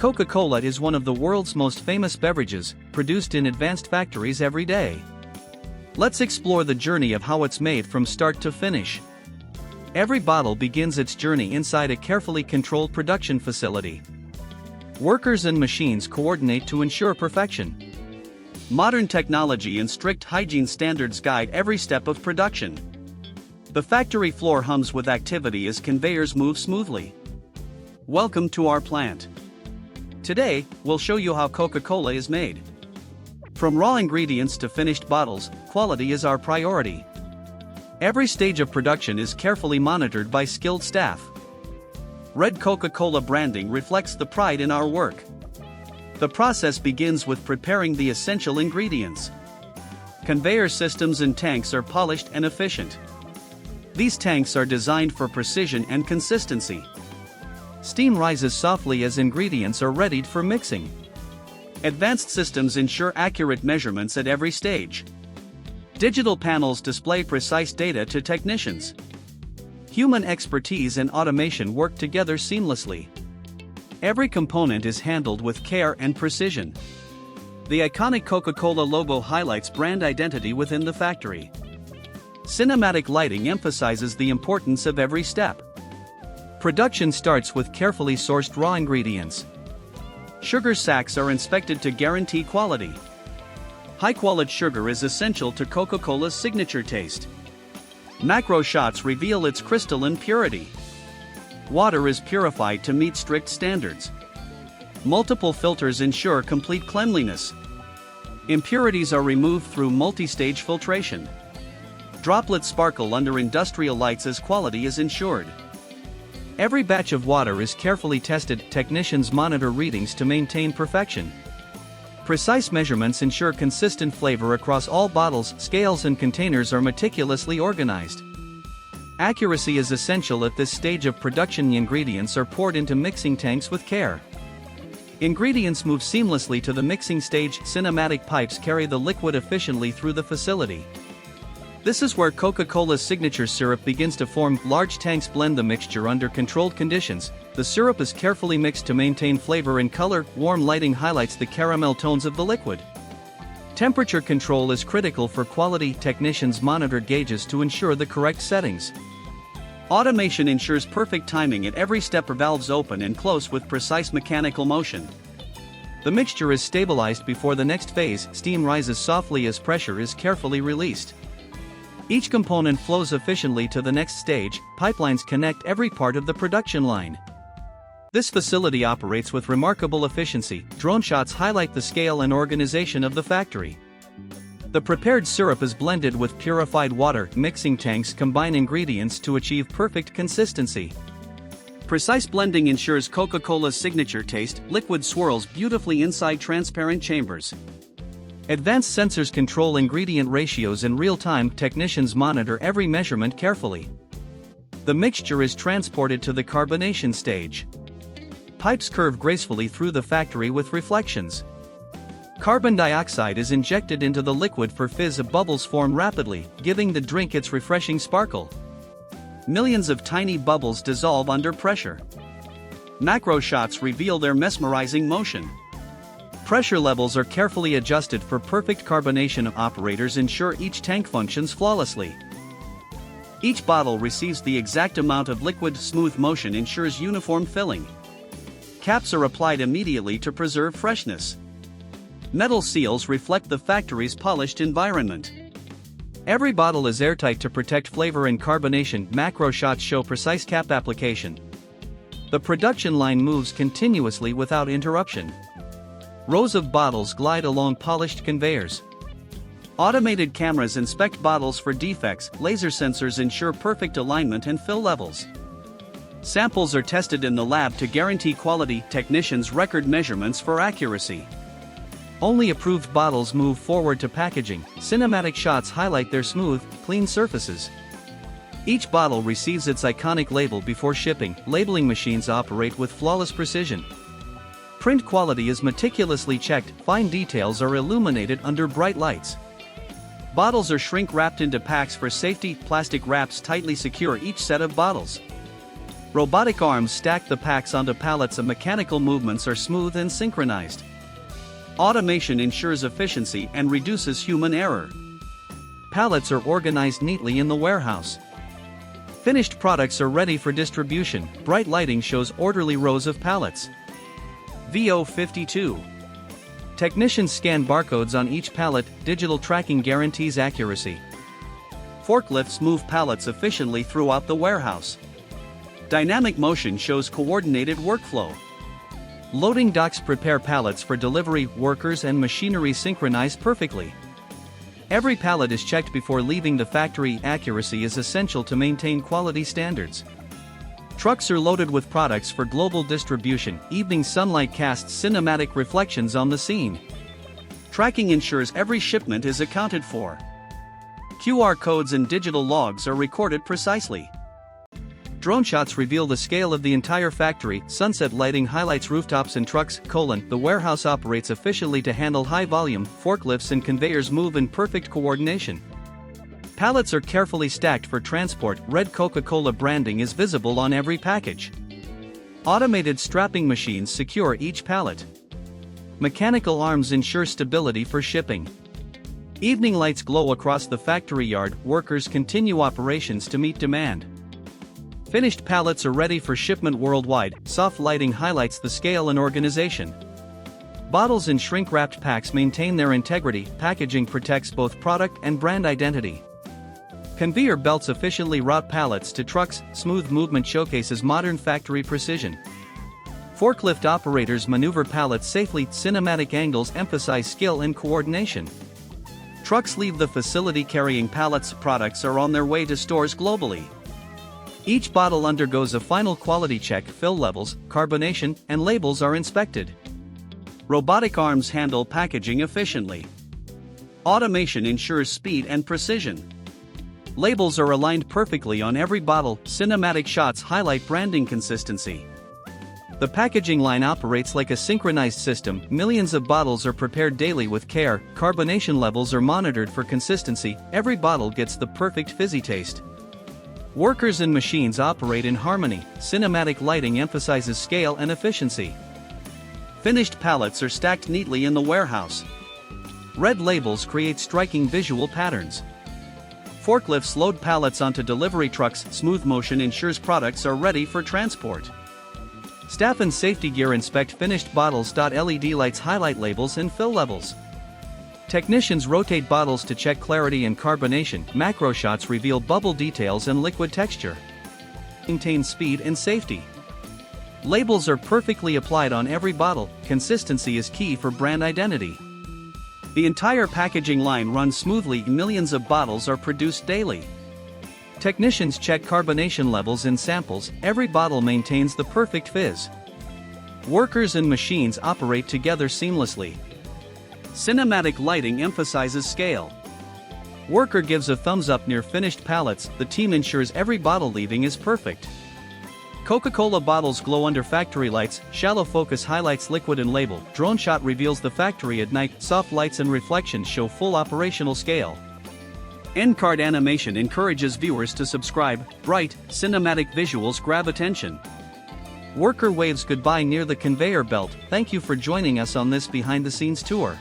Coca-Cola is one of the world's most famous beverages, produced in advanced factories every day. Let's explore the journey of how it's made from start to finish. Every bottle begins its journey inside a carefully controlled production facility. Workers and machines coordinate to ensure perfection. Modern technology and strict hygiene standards guide every step of production. The factory floor hums with activity as conveyors move smoothly. Welcome to our plant. Today, we'll show you how Coca-Cola is made. From raw ingredients to finished bottles, quality is our priority. Every stage of production is carefully monitored by skilled staff. Red Coca-Cola branding reflects the pride in our work. The process begins with preparing the essential ingredients. Conveyor systems and tanks are polished and efficient. These tanks are designed for precision and consistency. Steam rises softly as ingredients are readied for mixing. Advanced systems ensure accurate measurements at every stage. Digital panels display precise data to technicians. Human expertise and automation work together seamlessly. Every component is handled with care and precision. The iconic Coca-Cola logo highlights brand identity within the factory. Cinematic lighting emphasizes the importance of every step. Production starts with carefully sourced raw ingredients. Sugar sacks are inspected to guarantee quality. High-quality sugar is essential to Coca-Cola's signature taste. Macro shots reveal its crystalline purity. Water is purified to meet strict standards. Multiple filters ensure complete cleanliness. Impurities are removed through multi-stage filtration. Droplets sparkle under industrial lights as quality is ensured. Every batch of water is carefully tested. Technicians monitor readings to maintain perfection. Precise measurements ensure consistent flavor across all bottles. Scales and containers are meticulously organized. Accuracy is essential at this stage of production. The ingredients are poured into mixing tanks with care. Ingredients move seamlessly to the mixing stage. Cinematic pipes carry the liquid efficiently through the facility. This is where Coca-Cola's signature syrup begins to form. Large tanks blend the mixture under controlled conditions. The syrup is carefully mixed to maintain flavor and color. Warm lighting highlights the caramel tones of the liquid. Temperature control is critical for quality. Technicians monitor gauges to ensure the correct settings. Automation ensures perfect timing at every step. Valves open and close with precise mechanical motion. The mixture is stabilized before the next phase. Steam rises softly as pressure is carefully released. Each component flows efficiently to the next stage. Pipelines connect every part of the production line. This facility operates with remarkable efficiency. Drone shots highlight the scale and organization of the factory. The prepared syrup is blended with purified water. Mixing tanks combine ingredients to achieve perfect consistency. Precise blending ensures Coca-Cola's signature taste. Liquid swirls beautifully inside transparent chambers. Advanced sensors control ingredient ratios in real time. Technicians monitor every measurement carefully. The mixture is transported to the carbonation stage. Pipes curve gracefully through the factory with reflections. Carbon dioxide is injected into the liquid for fizz. Bubbles form rapidly, giving the drink its refreshing sparkle. Millions of tiny bubbles dissolve under pressure. Macro shots reveal their mesmerizing motion. Pressure levels are carefully adjusted for perfect carbonation. Operators ensure each tank functions flawlessly. Each bottle receives the exact amount of liquid. Smooth motion ensures uniform filling. Caps are applied immediately to preserve freshness. Metal seals reflect the factory's polished environment. Every bottle is airtight to protect flavor and carbonation. Macro shots show precise cap application. The production line moves continuously without interruption. Rows of bottles glide along polished conveyors. Automated cameras inspect bottles for defects. Laser sensors ensure perfect alignment and fill levels. Samples are tested in the lab to guarantee quality. Technicians record measurements for accuracy. Only approved bottles move forward to packaging. Cinematic shots highlight their smooth, clean surfaces. Each bottle receives its iconic label before shipping. Labeling machines operate with flawless precision. Print quality is meticulously checked. Fine details are illuminated under bright lights. Bottles are shrink-wrapped into packs for safety. Plastic wraps tightly secure each set of bottles. Robotic arms stack the packs onto pallets, and mechanical movements are smooth and synchronized. Automation ensures efficiency and reduces human error. Pallets are organized neatly in the warehouse. Finished products are ready for distribution. Bright lighting shows orderly rows of pallets. VO52. Technicians scan barcodes on each pallet. Digital tracking guarantees accuracy. Forklifts move pallets efficiently throughout the warehouse. Dynamic motion shows coordinated workflow. Loading docks prepare pallets for delivery. Workers and machinery synchronize perfectly. Every pallet is checked before leaving the factory. Accuracy is essential to maintain quality standards. Trucks are loaded with products for global distribution. Evening sunlight casts cinematic reflections on the scene. Tracking ensures every shipment is accounted for. QR codes and digital logs are recorded precisely. Drone shots reveal the scale of the entire factory. Sunset lighting highlights rooftops and trucks. The warehouse operates efficiently to handle high volume. Forklifts and conveyors move in perfect coordination. Pallets are carefully stacked for transport. Red Coca-Cola branding is visible on every package. Automated strapping machines secure each pallet. Mechanical arms ensure stability for shipping. Evening lights glow across the factory yard. Workers continue operations to meet demand. Finished pallets are ready for shipment worldwide. Soft lighting highlights the scale and organization. Bottles in shrink-wrapped packs maintain their integrity. Packaging protects both product and brand identity. Conveyor belts efficiently route pallets to trucks. Smooth movement showcases modern factory precision. Forklift operators maneuver pallets safely. Cinematic angles emphasize skill and coordination. Trucks leave the facility carrying pallets. Products are on their way to stores globally. Each bottle undergoes a final quality check. Fill levels, carbonation, and labels are inspected. Robotic arms handle packaging efficiently. Automation ensures speed and precision. Labels are aligned perfectly on every bottle. Cinematic shots highlight branding consistency. The packaging line operates like a synchronized system. Millions of bottles are prepared daily with care. Carbonation levels are monitored for consistency. Every bottle gets the perfect fizzy taste. Workers and machines operate in harmony. Cinematic lighting emphasizes scale and efficiency. Finished pallets are stacked neatly in the warehouse. Red labels create striking visual patterns. Forklifts load pallets onto delivery trucks. Smooth motion ensures products are ready for transport. Staff in safety gear inspect finished bottles. LED lights highlight labels and fill levels. Technicians rotate bottles to check clarity and carbonation. Macro shots reveal bubble details and liquid texture. Maintain speed and safety. Labels are perfectly applied on every bottle. Consistency is key for brand identity. The entire packaging line runs smoothly. Millions of bottles are produced daily. Technicians check carbonation levels in samples. Every bottle maintains the perfect fizz. Workers and machines operate together seamlessly. Cinematic lighting emphasizes scale. Worker gives a thumbs up near finished pallets. The team ensures every bottle leaving is perfect. Coca-Cola bottles glow under factory lights. Shallow focus highlights liquid and label. Drone shot reveals the factory at night. Soft lights and reflections show full operational scale. End card animation encourages viewers to subscribe. Bright, cinematic visuals grab attention. Worker waves goodbye near the conveyor belt. Thank you for joining us on this behind-the-scenes tour.